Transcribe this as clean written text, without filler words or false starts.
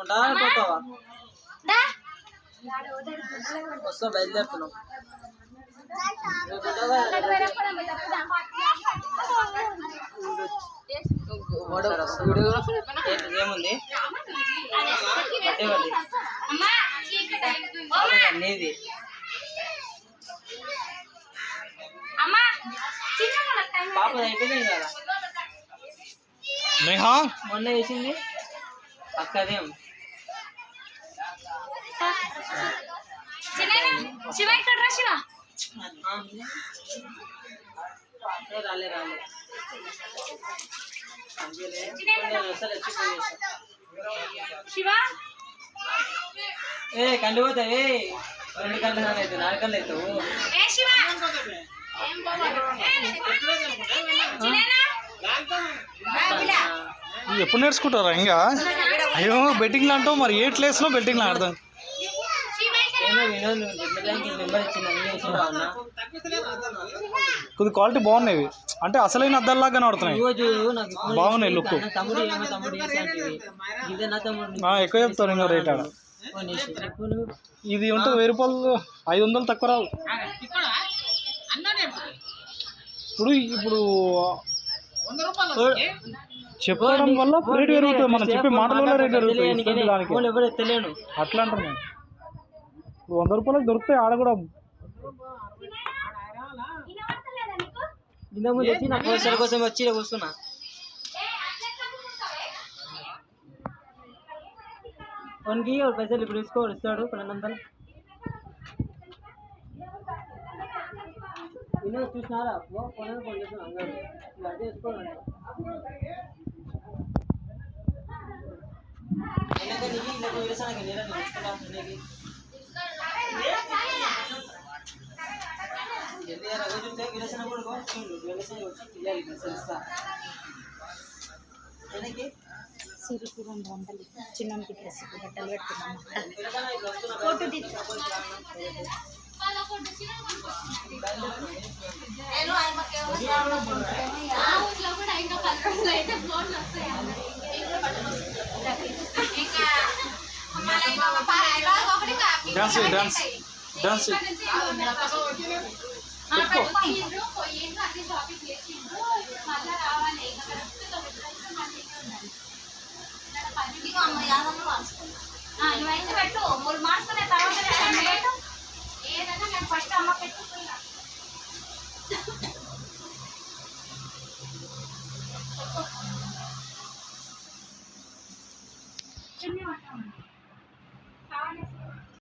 పోతావా వస్తా బయలుదేరుతున్నాం ఏముంది నీది పాప అయిపోయింది కదా మొన్న వేసింది అక్కదేం శివ ఇక్కడ రా శివ రాలే శివ ఏ కండి పోతావే 2 గంటలు అవుతావు 4 గంటలు అవుతావు ఎప్పుడు నేర్చుకుంటారా ఇంకా అయ్యో బెట్టింగ్లు అంటావు మరి ఏ ప్లేస్లో బెట్టింగ్లు ఆడదాం కొద్ది క్వాలిటీ బాగున్నాయి అంటే అసలైన అద్దాల్లాగా కనబడుతున్నాయి బాగున్నాయి లుక్ ఎక్కువ చెప్తారు ఇంకా రేట్ ఆడ ఇది ఉంటుంది 1000 రూపాయలు 500 తక్కువ రావు ఇప్పుడు చెప్పడం వల్ల రేట్ పెరుగుతుంది మనం చెప్పే మాటల వల్ల రేట్ పెరుగుతుంది దానికి అట్లా అంటారు నేను 100 రూపాయలకు దొరుకుతాయి ఆడ కూడా కోసం వచ్చి కూర్చున్నా వన్కి పైసలు ఇప్పుడు తీసుకోవాలి ఇస్తాడు 1200 వినోద్ చూసినారా అదే తీసుకోవాలండి సిరికి 200 చిన్నకి డ్రెస్ బట్టలు పెట్టుకున్నాము డాన్స్ నువ్వైతే పెట్టు 3 మార్చుకునే తర్వాత ఏదైనా నేను ఫస్ట్ అమ్మ పెట్టుకున్నా చిన్న